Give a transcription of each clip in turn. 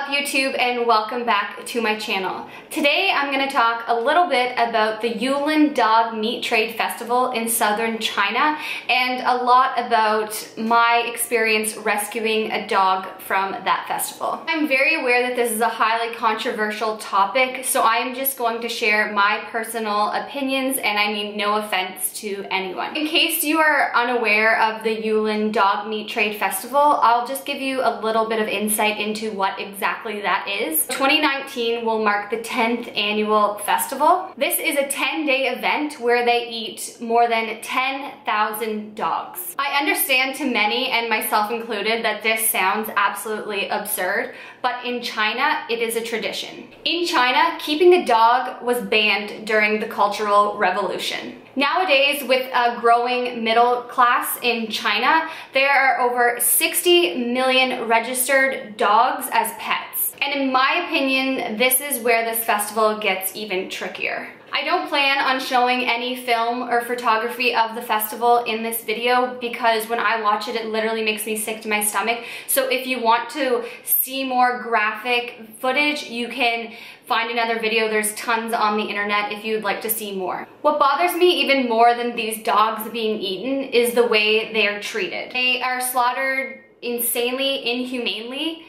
up, YouTube, and welcome back to my channel. Today I'm going to talk a little bit about the Yulin Dog Meat Trade Festival in southern China and a lot about my experience rescuing a dog from that festival. I'm very aware that this is a highly controversial topic, so I am just going to share my personal opinions, and I mean no offense to anyone. In case you are unaware of the Yulin Dog Meat Trade Festival, I'll just give you a little bit of insight into what exactly that is. 2019 will mark the 10th annual festival. This is a 10-day event where they eat more than 10,000 dogs. I understand to many, and myself included, that this sounds absolutely absurd, but in China, it is a tradition. In China, keeping a dog was banned during the Cultural Revolution. Nowadays, with a growing middle class in China, there are over 60 million registered dogs as pets. And in my opinion, this is where this festival gets even trickier. I don't plan on showing any film or photography of the festival in this video because when I watch it, it literally makes me sick to my stomach. So if you want to see more graphic footage, you can find another video. There's tons on the internet if you'd like to see more. What bothers me even more than these dogs being eaten is the way they are treated. They are slaughtered insanely, inhumanely.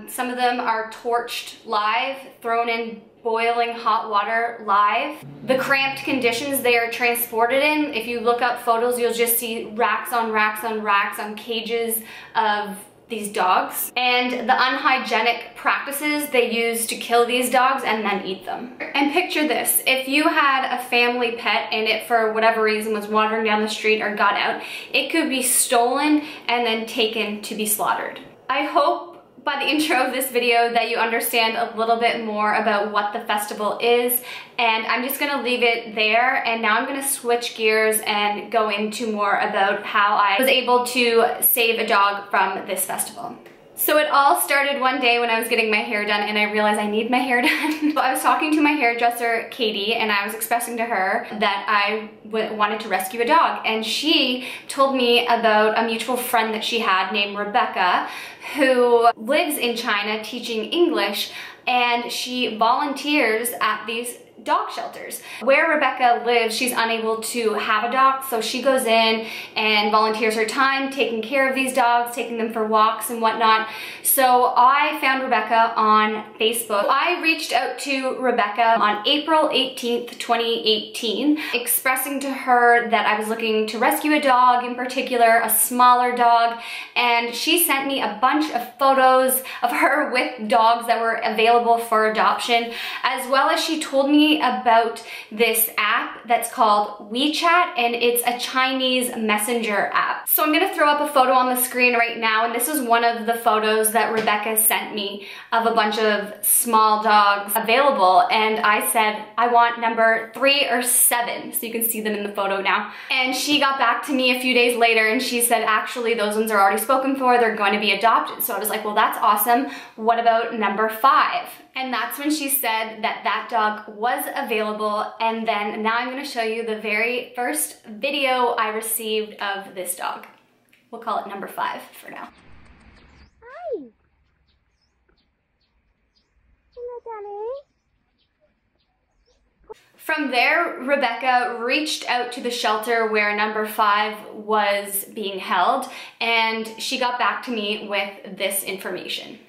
Some of them are torched live, thrown in boiling hot water live. The cramped conditions they are transported in, if you look up photos, you'll just see racks on racks on racks on cages of these dogs, and the unhygienic practices they use to kill these dogs and then eat them. And picture this, if you had a family pet and it for whatever reason was wandering down the street or got out, it could be stolen and then taken to be slaughtered. I hope by the intro of this video that you understand a little bit more about what the festival is, and I'm just gonna leave it there, and now I'm gonna switch gears and go into more about how I was able to save a dog from this festival. So it all started one day when I was getting my hair done and I realized I need my hair done. So I was talking to my hairdresser, Katie, and I was expressing to her that I wanted to rescue a dog. And she told me about a mutual friend that she had named Rebecca, who lives in China teaching English, and she volunteers at these dog shelters. Where Rebecca lives, she's unable to have a dog, so she goes in and volunteers her time taking care of these dogs, taking them for walks and whatnot. So I found Rebecca on Facebook. I reached out to Rebecca on April 18th, 2018, expressing to her that I was looking to rescue a dog, in particular a smaller dog, and she sent me a bunch of photos of her with dogs that were available for adoption, as well as she told me about this app that's called WeChat, and it's a Chinese messenger app. So I'm gonna throw up a photo on the screen right now, and this is one of the photos that Rebecca sent me of a bunch of small dogs available, and I said I want number 3 or 7, so you can see them in the photo now. And she got back to me a few days later and she said actually those ones are already spoken for, they're going to be adopted. So I was like, well, that's awesome. What about number 5? And that's when she said that that dog was available, and then now I'm going to show you the very first video I received of this dog. We'll call it number 5 for now. Hi. Hello, darling. From there, Rebecca reached out to the shelter where number 5 was being held, and she got back to me with this information.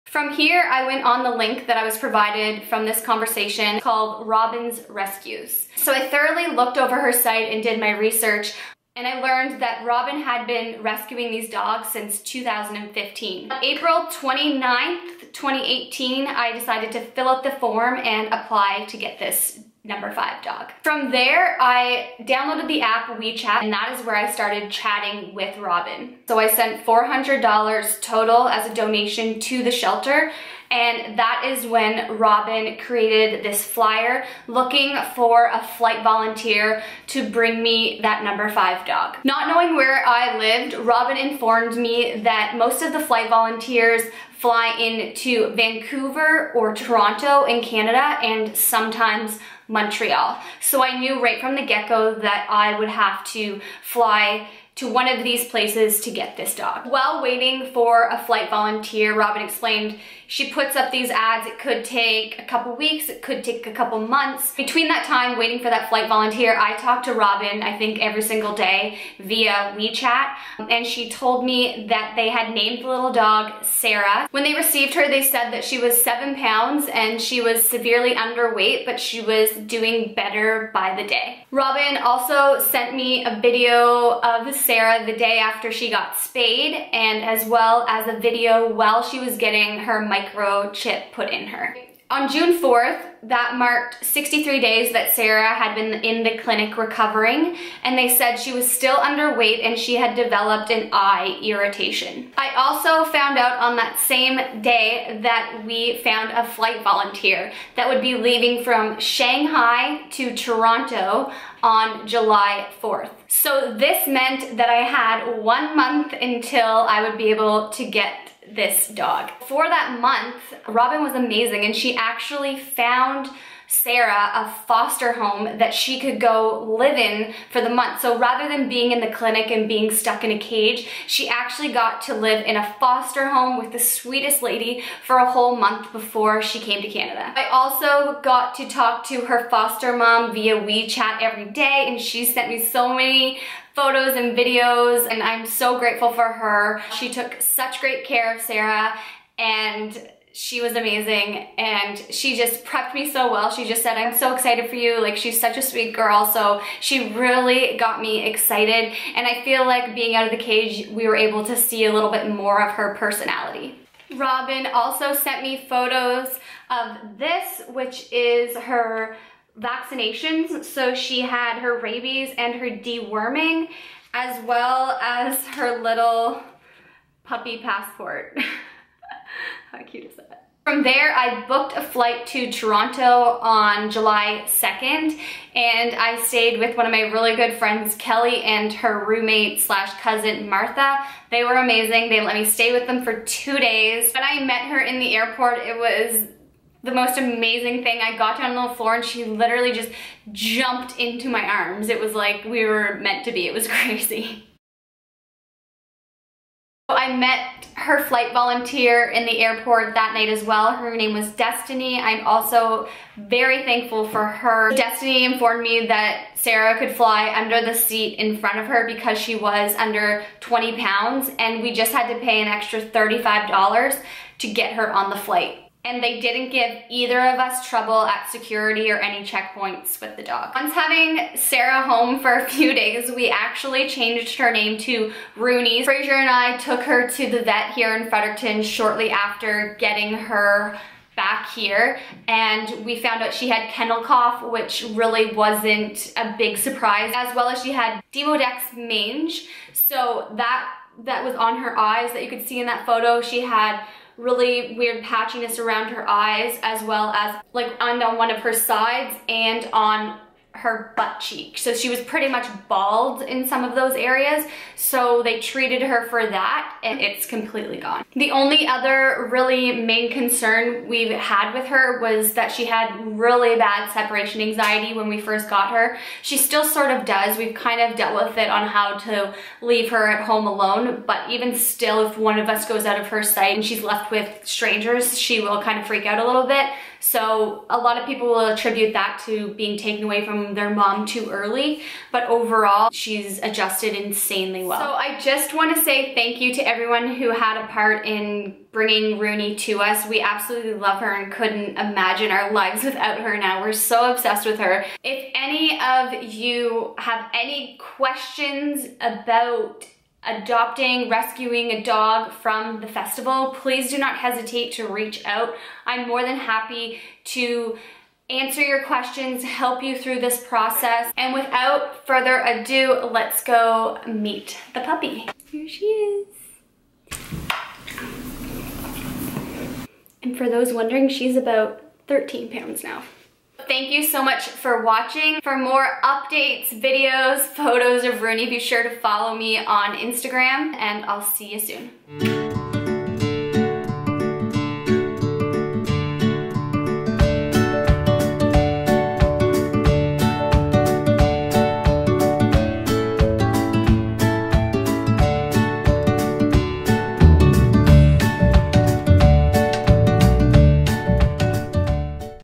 From here, I went on the link that I was provided from this conversation called Robin's Rescues. So I thoroughly looked over her site and did my research, and I learned that Robin had been rescuing these dogs since 2015. On April 29th, 2018, I decided to fill out the form and apply to get this number 5 dog. From there, I downloaded the app WeChat, and that is where I started chatting with Robin. So I sent $400 total as a donation to the shelter, and that is when Robin created this flyer looking for a flight volunteer to bring me that number 5 dog. Not knowing where I lived, Robin informed me that most of the flight volunteers fly into Vancouver or Toronto in Canada, and sometimes Montreal. So I knew right from the get-go that I would have to fly to one of these places to get this dog. While waiting for a flight volunteer, Robin explained she puts up these ads. It could take a couple weeks, it could take a couple months. Between that time waiting for that flight volunteer, I talked to Robin, I think every single day via WeChat, and she told me that they had named the little dog Sarah. When they received her, they said that she was 7 pounds and she was severely underweight, but she was doing better by the day. Robin also sent me a video of Sarah the day after she got spayed, and as well as a video while she was getting her microchip put in her. On June 4th, that marked 63 days that Sarah had been in the clinic recovering, and they said she was still underweight and she had developed an eye irritation. I also found out on that same day that we found a flight volunteer that would be leaving from Shanghai to Toronto on July 4th. So this meant that I had 1 month until I would be able to get this dog. For that month, Robin was amazing, and she actually found Sarah a foster home that she could go live in for the month. So rather than being in the clinic and being stuck in a cage, she actually got to live in a foster home with the sweetest lady for a whole month before she came to Canada. I also got to talk to her foster mom via WeChat every day, and she sent me so many photos and videos, and I'm so grateful for her. She took such great care of Sarah, and she was amazing, and she just prepped me so well. She just said, I'm so excited for you. Like, she's such a sweet girl. So she really got me excited, and I feel like being out of the cage, we were able to see a little bit more of her personality. Robin also sent me photos of this, which is her vaccinations. So she had her rabies and her deworming, as well as her little puppy passport. How cute is that? From there, I booked a flight to Toronto on July 2nd, and I stayed with one of my really good friends, Kelly, and her roommate slash cousin, Martha. They were amazing. They let me stay with them for 2 days. When I met her in the airport, it was the most amazing thing. I got down on the floor and she literally just jumped into my arms. It was like we were meant to be. It was crazy. I met her flight volunteer in the airport that night as well. Her name was Destiny. I'm also very thankful for her. Destiny informed me that Sarah could fly under the seat in front of her because she was under 20 pounds, and we just had to pay an extra $35 to get her on the flight. And they didn't give either of us trouble at security or any checkpoints with the dog. Once having Sarah home for a few days, we actually changed her name to Rooney. Fraser and I took her to the vet here in Fredericton shortly after getting her back here, and we found out she had kennel cough, which really wasn't a big surprise, as well as she had Demodex mange. So that was on her eyes that you could see in that photo. She had really weird patchiness around her eyes, as well as like on one of her sides and on her butt cheek. So she was pretty much bald in some of those areas. So they treated her for that, and it's completely gone. The only other really main concern we've had with her was that she had really bad separation anxiety when we first got her. She still sort of does. We've kind of dealt with it on how to leave her at home alone, but even still, if one of us goes out of her sight and she's left with strangers, she will kind of freak out a little bit. So a lot of people will attribute that to being taken away from their mom too early, but overall, she's adjusted insanely well. So I just want to say thank you to everyone who had a part in bringing Rooney to us. We absolutely love her and couldn't imagine our lives without her now. We're so obsessed with her. If any of you have any questions about adopting, rescuing a dog from the festival, please do not hesitate to reach out. I'm more than happy to answer your questions, help you through this process. And without further ado, let's go meet the puppy. Here she is. And for those wondering, she's about 13 pounds now. Thank you so much for watching. For more updates, videos, photos of Rooney, be sure to follow me on Instagram, and I'll see you soon.